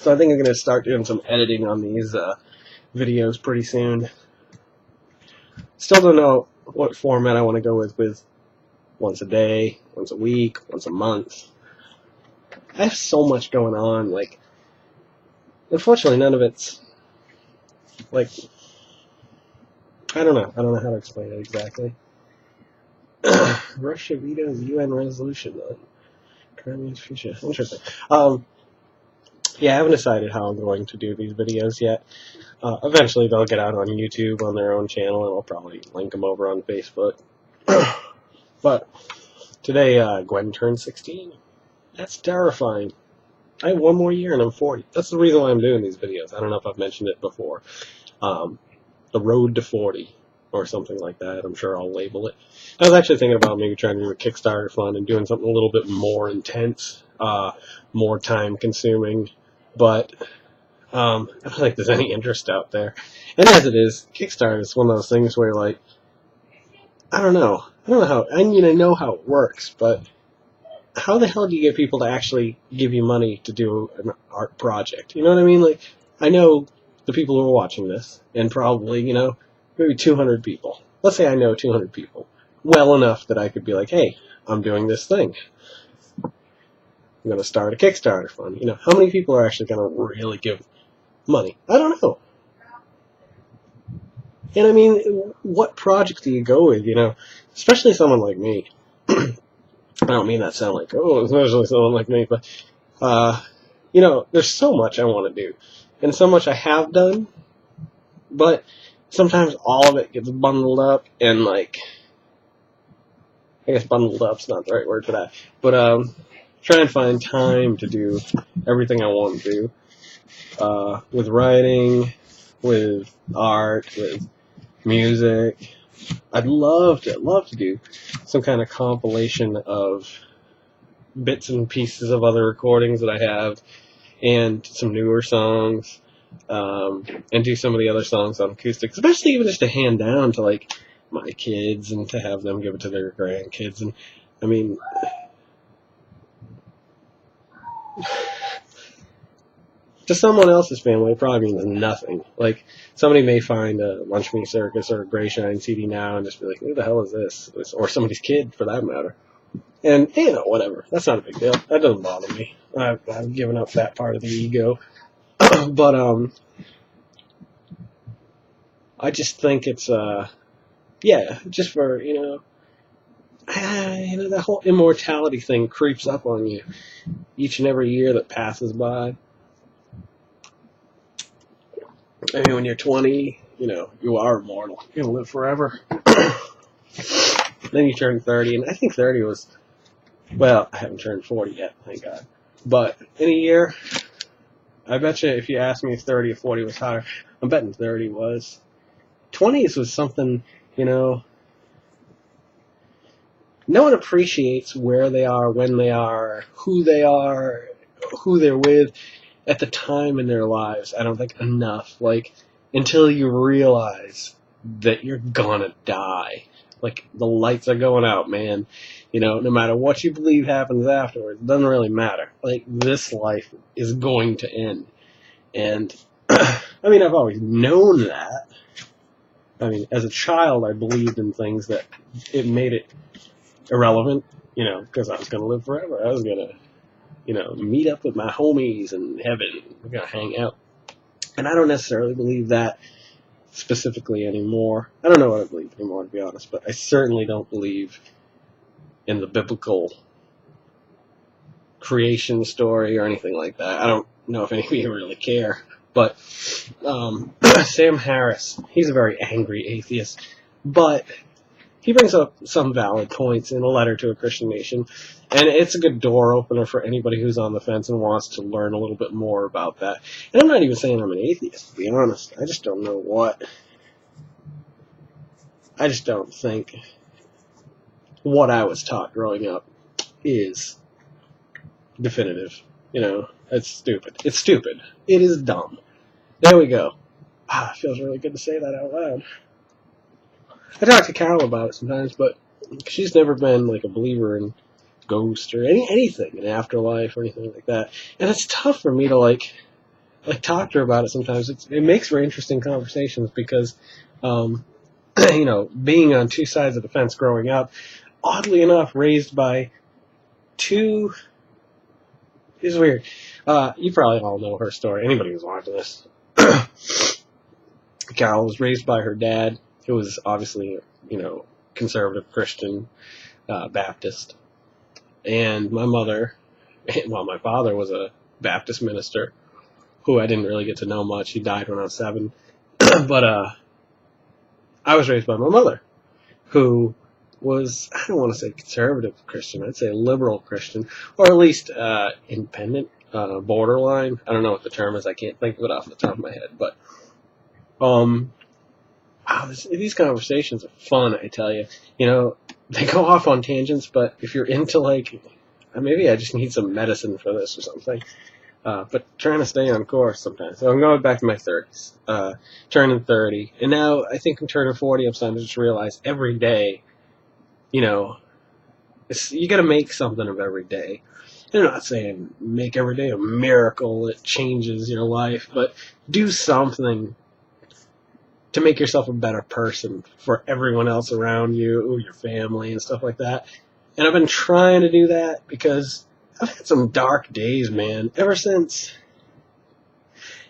So I think I'm going to start doing some editing on these videos pretty soon. Still don't know what format I want to go with once a day, once a week, once a month. I have so much going on, like, unfortunately none of it's, like, I don't know how to explain it exactly. Russia vetoes UN resolution on Crimea's future. Interesting. Yeah, I haven't decided how I'm going to do these videos yet. Eventually they'll get out on YouTube on their own channel, and I'll probably link them over on Facebook. But today, Gwen turned 16. That's terrifying. I have one more year and I'm 40. That's the reason why I'm doing these videos. I don't know if I've mentioned it before. The road to 40 or something like that. I'm sure I'll label it. I was actually thinking about maybe trying to do a Kickstarter fund and doing something a little bit more intense, more time consuming, but I don't think there's any interest out there. And as it is, Kickstarter is one of those things where, like, I don't know how, I mean, I know how it works, but how the hell do you get people to actually give you money to do an art project? You know what I mean? Like, I know the people who are watching this, and probably, you know, maybe 200 people. Let's say I know 200 people well enough that I could be like, hey, I'm doing this thing. I'm going to start a Kickstarter fund. You know, how many people are actually going to really give money? I don't know. And I mean, what project do you go with, you know? Especially someone like me. I don't mean that sound like, oh, especially someone like me, but, you know, there's so much I want to do. And so much I have done, but sometimes all of it gets bundled up, and, like, I guess bundled up's not the right word for that, but, try and find time to do everything I want to do, with writing, with art, with music. I'd love to do some kind of compilation of bits and pieces of other recordings that I have, and some newer songs, and do some of the other songs on acoustic, especially even just to hand down to, like, my kids, and to have them give it to their grandkids. And I mean, to someone else's family, it probably means nothing. Like, somebody may find a Lunch Meat Circus or a Gray Shine CD now and just be like, who the hell is this? Or somebody's kid, for that matter. And, you know, whatever. That's not a big deal. That doesn't bother me. I've given up that part of the ego. But, I just think it's, yeah, just for, you know, that whole immortality thing creeps up on you each and every year that passes by. I mean, when you're 20, you know, you are immortal. You're going to live forever. Then you turn 30, and I think 30 was, well, I haven't turned 40 yet, thank God. But in a year, I bet you if you asked me if 30 or 40 was higher, I'm betting 30 was. 20s was something, you know, no one appreciates where they are, when they are, who they're with at the time in their lives. I don't think enough. Like, until you realize that you're gonna die. Like, the lights are going out, man. You know, no matter what you believe happens afterwards, it doesn't really matter. Like, this life is going to end. And, I mean, I've always known that. I mean, as a child, I believed in things that it made it irrelevant, you know, because I was going to live forever. I was going to, you know, meet up with my homies in heaven. We're going to hang out. And I don't necessarily believe that specifically anymore. I don't know what I believe anymore, to be honest, but I certainly don't believe in the biblical creation story or anything like that. I don't know if any of you really care. But Sam Harris, he's a very angry atheist, but he brings up some valid points in a letter to a Christian nation, and it's a good door opener for anybody who's on the fence and wants to learn a little bit more about that. And I'm not even saying I'm an atheist, to be honest. I just don't know what. I just don't think what I was taught growing up is definitive. You know, it's stupid. It's stupid. It is dumb. There we go. It feels really good to say that out loud. I talk to Carol about it sometimes, but she's never been like a believer in ghosts or anything, in afterlife or anything like that. And it's tough for me to, like, like talk to her about it sometimes. It makes for interesting conversations because, being on two sides of the fence growing up, oddly enough, raised by two. It's weird. You probably all know her story. Anybody who's watching this. Carol was raised by her dad, who was obviously, conservative Christian, Baptist. And my mother, my father was a Baptist minister, who I didn't really get to know much. He died when I was 7. But I was raised by my mother, who was, I don't want to say conservative Christian, I'd say liberal Christian, or at least independent, borderline. I don't know what the term is. I can't think of it off the top of my head. But these conversations are fun, I tell you. They go off on tangents, but if you're into, maybe I just need some medicine for this or something. But trying to stay on course sometimes. So I'm going back to my 30s, turning 30. And now I think I'm turning 40. I'm starting to just realize every day, you got to make something of every day. I'm not saying make every day a miracle that changes your life, but do something to make yourself a better person for everyone else around you, your family, and stuff like that. And I've been trying to do that because I've had some dark days, man, ever since.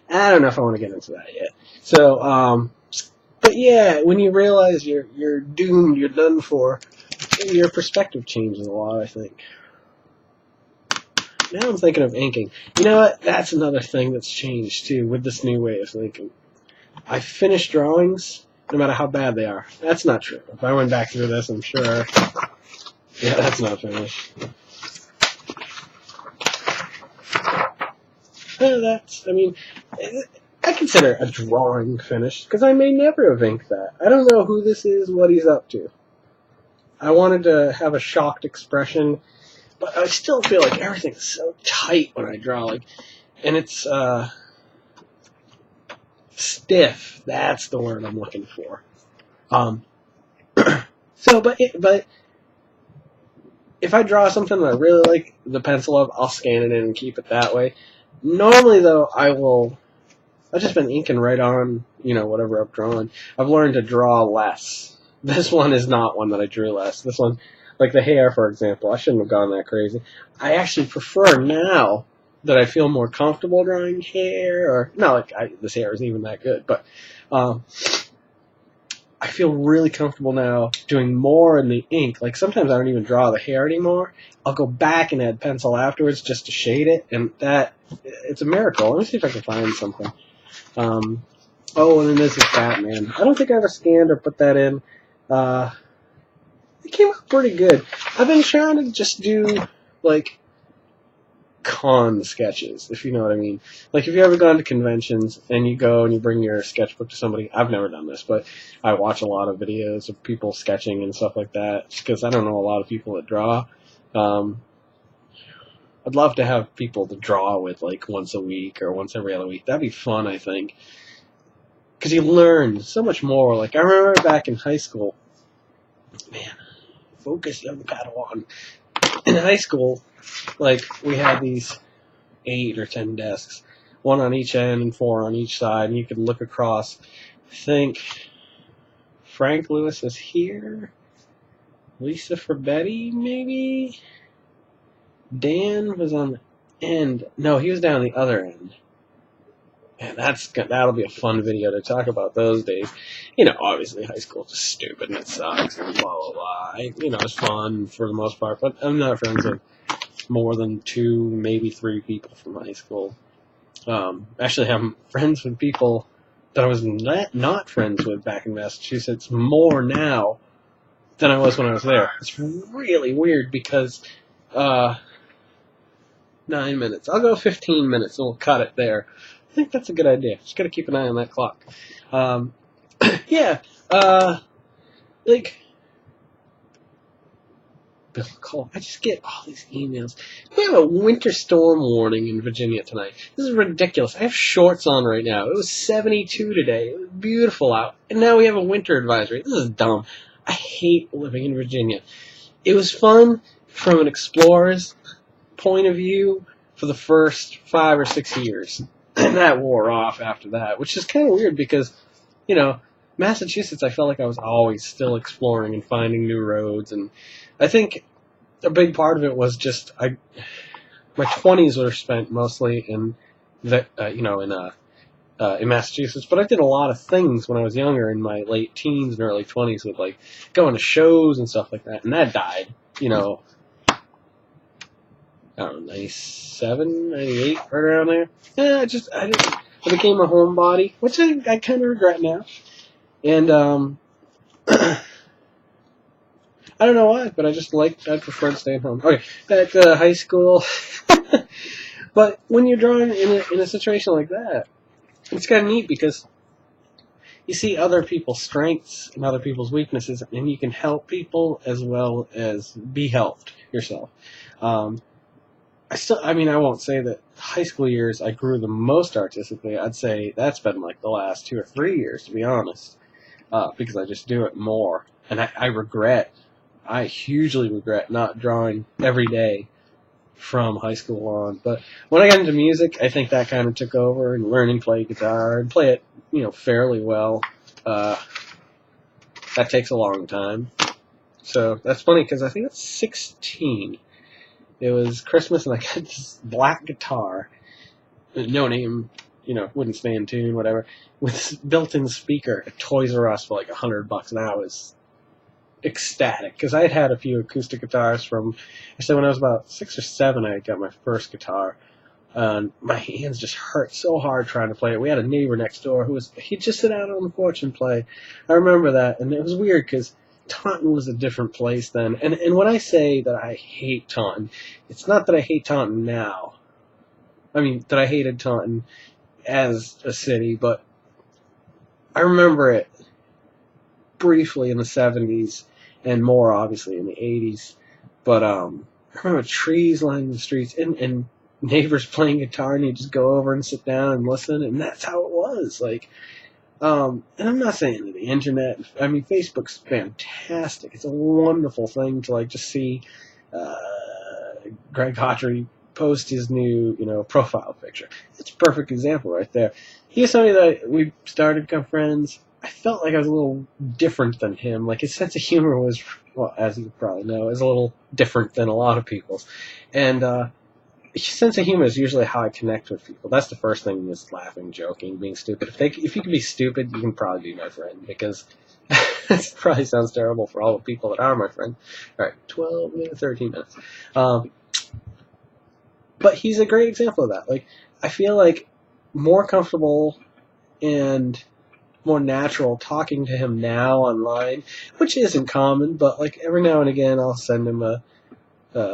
I don't know if I want to get into that yet. So, but yeah, when you realize you're doomed, you're done for, your perspective changes a lot, I think. Now I'm thinking of inking. You know what? That's another thing that's changed, too, with this new way of thinking. I finish drawings, no matter how bad they are. That's not true. If I went back through this, I'm sure. Yeah, that's not finished. I consider a drawing finished, because I may never have inked that. I don't know who this is, what he's up to. I wanted to have a shocked expression, but I still feel like everything's so tight when I draw, and it's, stiff. That's the word I'm looking for. But if I draw something that I really like the pencil of, I'll scan it in and keep it that way. Normally, though, I've just been inking right on, whatever I've drawn. I've learned to draw less. This one is not one that I drew less. This one, like the hair, for example, I shouldn't have gone that crazy. I actually prefer now that I feel more comfortable drawing hair, or not this hair isn't even that good, but I feel really comfortable now doing more in the ink. Like sometimes I don't even draw the hair anymore. I'll go back and add pencil afterwards just to shade it, and it's a miracle. Let me see if I can find something. And then this is Batman. I don't think I ever scanned or put that in. It came out pretty good. I've been trying to just do con sketches, if you know what I mean. Like, if you ever gone to conventions and you go and you bring your sketchbook to somebody, I've never done this, but I watch a lot of videos of people sketching and stuff like that, because I don't know a lot of people that draw. I'd love to have people to draw with, once a week or once every other week. That'd be fun, I think, because you learn so much more. I remember back in high school, man, focus, young Padawan. In high school, we had these 8 or 10 desks, 1 on each end and 4 on each side, and you could look across. I think Frank Lewis was here, Lisa Betty, maybe? Dan was on the end. No, he was down the other end. Man, that'll be a fun video to talk about those days. Obviously high school is just stupid and it sucks and blah, blah, blah. It's fun for the most part, but I'm not friends with more than 2, maybe 3 people from high school. Actually, I'm friends with people that I was not friends with back in Massachusetts more now than I was when I was there. It's really weird because, 9 minutes. I'll go 15 minutes and we'll cut it there. I think that's a good idea. Just gotta keep an eye on that clock. Bill Cole. I just get all these emails. We have a winter storm warning in Virginia tonight. This is ridiculous. I have shorts on right now. It was 72 today. It was beautiful out. And now we have a winter advisory. This is dumb. I hate living in Virginia. It was fun from an explorer's point of view for the first 5 or 6 years. And that wore off after that, which is kind of weird because, you know, Massachusetts, I felt like I was always still exploring and finding new roads. And I think a big part of it was just my 20s were spent mostly in in Massachusetts, but I did a lot of things when I was younger in my late teens and early 20s with like going to shows and stuff like that, and that died, I don't know, 97, 98, right around there. Yeah, I became a homebody, which I kind of regret now. And, I don't know why, but I preferred staying home. Okay, back to high school. But when you're drawing in a situation like that, it's kind of neat because you see other people's strengths and other people's weaknesses, and you can help people as well as be helped yourself. I won't say that high school years I grew the most artistically. I'd say that's been like the last 2 or 3 years, to be honest, because I just do it more. And I hugely regret not drawing every day from high school on. But when I got into music, I think that kind of took over, and learning to play guitar and play it, fairly well. That takes a long time. So that's funny because I think it's 16. It was Christmas, and I got this black guitar, no name, wouldn't stay in tune, whatever, with built-in speaker at Toys R Us for like $100, and I was ecstatic because I had had a few acoustic guitars from. I said when I was about 6 or 7, I got my first guitar, and my hands just hurt so hard trying to play it. We had a neighbor next door he'd just sit out on the porch and play. I remember that, and it was weird because Taunton was a different place then. And when I say that I hate Taunton, it's not that I hate Taunton now. I mean, that I hated Taunton as a city, but I remember it briefly in the 70s and more obviously in the 80s. But I remember trees lining the streets and neighbors playing guitar, and you just go over and sit down and listen, and that's how it was. Like, and I'm not saying that the internet, I mean, Facebook's fantastic. It's a wonderful thing to like just see Greg Hawtrey post his new, profile picture. It's a perfect example right there. He was somebody that we started to become friends. I felt like I was a little different than him. Like, his sense of humor was, well, as you probably know, is a little different than a lot of people's. And sense of humor is usually how I connect with people. That's the first thing, is laughing, joking, being stupid. If you can be stupid, you can probably be my friend, because it probably sounds terrible for all the people that are my friend. All right, 12 minutes, 13 minutes. But he's a great example of that. Like, I feel like more comfortable and more natural talking to him now online, which isn't common, but like every now and again I'll send him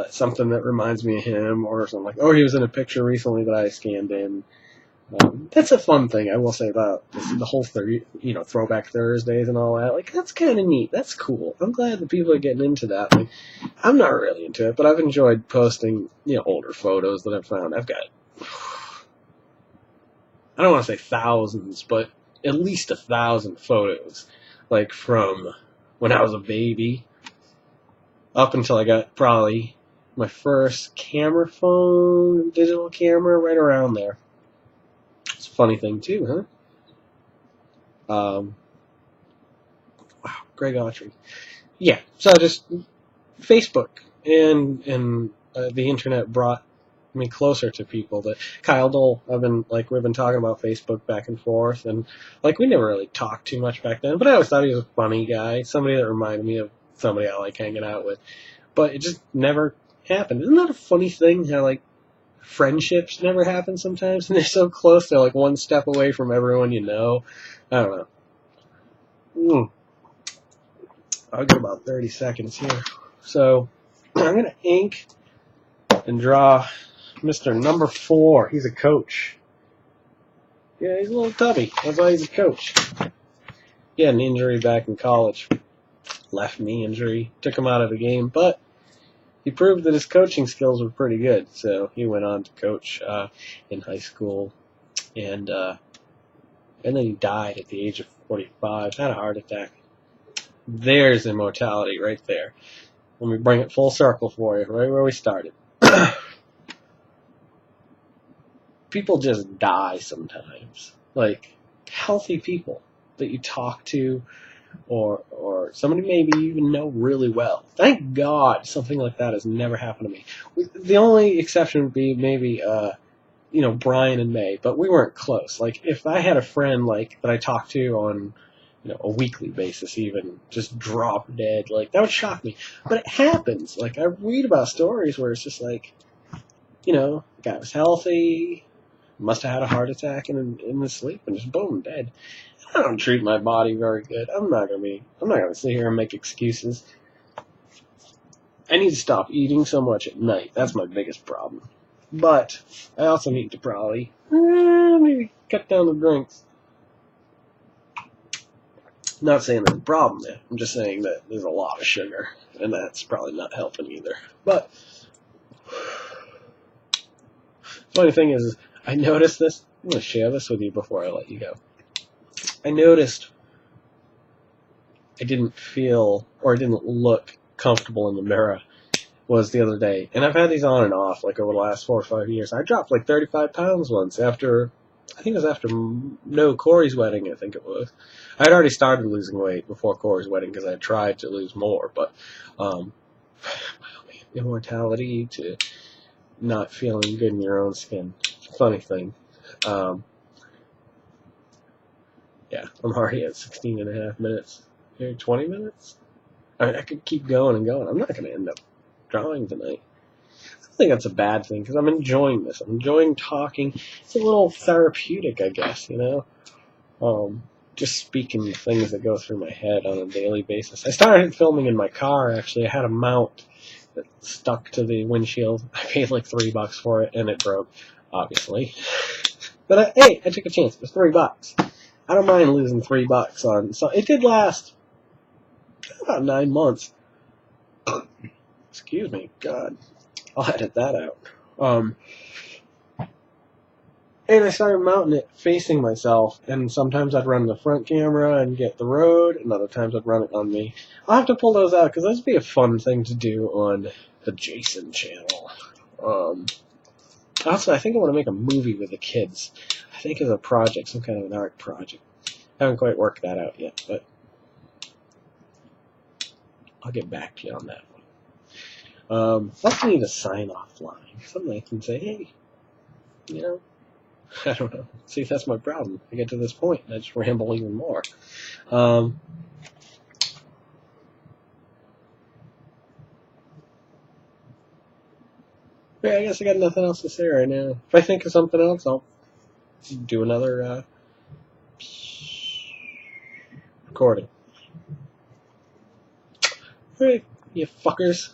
something that reminds me of him, or something like, he was in a picture recently that I scanned in. That's a fun thing, I will say, about the whole Throwback Thursdays and all that. Like, that's kind of neat. That's cool. I'm glad that people are getting into that. Like, I'm not really into it, but I've enjoyed posting, older photos that I've found. I've got, I don't want to say thousands, but at least 1,000 photos, like from when I was a baby up until I got probably my first camera phone, digital camera, right around there. It's a funny thing too, huh? Wow, Greg Autry. Yeah, so just Facebook and the internet brought me closer to people. That Kyle Dole, we've been talking about Facebook back and forth, and like we never really talked too much back then, but I always thought he was a funny guy, somebody that reminded me of somebody I like hanging out with. But it just never happened. Isn't that a funny thing, how like friendships never happen sometimes, and they're so close, they're like one step away from everyone you know? I don't know. I'll get about 30 seconds here. So I'm going to ink and draw Mr. Number 4. He's a coach. Yeah, he's a little tubby. That's why he's a coach. He had an injury back in college. Left knee injury. Took him out of the game, but he proved that his coaching skills were pretty good. So he went on to coach in high school. And then he died at the age of 45. Had a heart attack. There's immortality right there. Let me bring it full circle for you, right where we started. people just die sometimes. Like, healthy people that you talk to, or somebody maybe you even know really well. Thank God something like that has never happened to me. The only exception would be maybe, Brian and May, but we weren't close. Like, if I had a friend, like, that I talked to on, a weekly basis even, just drop dead, like, that would shock me. But it happens. Like, I read about stories where it's just like, the guy was healthy, must have had a heart attack in his sleep, and just boom, dead. I don't treat my body very good. I'm not gonna sit here and make excuses. I need to stop eating so much at night. That's my biggest problem. But I also need to probably maybe cut down the drinks. Not saying there's a problem there. I'm just saying that there's a lot of sugar, and that's probably not helping either. But funny thing is, I noticed this. I'm gonna share this with you before I let you go. I noticed I didn't feel or I didn't look comfortable in the mirror was the other day. And I've had these on and off like over the last 4 or 5 years. I dropped like 35 pounds once I think it was after Corey's wedding, I think it was. I had already started losing weight before Corey's wedding because I tried to lose more, but immortality to not feeling good in your own skin. Funny thing. Yeah, I'm already at 16 and a half minutes. Maybe 20 minutes? I could keep going and going. I'm not going to end up drawing tonight. I don't think that's a bad thing, because I'm enjoying this. I'm enjoying talking. It's a little therapeutic, I guess, just speaking things that go through my head on a daily basis. I started filming in my car, actually. I had a mount that stuck to the windshield. I paid like $3 for it, and it broke, obviously. But I took a chance. It was $3. I don't mind losing $3 on. So it did last about 9 months. Excuse me, God, I'll edit that out. And I started mounting it facing myself, and sometimes I'd run the front camera and get the road, and other times I'd run it on me. I'll have to pull those out because those would be a fun thing to do on the Jason channel. Also, I think I want to make a movie with the kids. I think as a project, some kind of an art project. I haven't quite worked that out yet, but I'll get back to you on that one. I need a sign-off line. Something I can say, hey, I don't know. See, that's my problem. I get to this point, and I just ramble even more. Yeah, I guess I got nothing else to say right now. If I think of something else, I'll do another recording. Alright, you fuckers.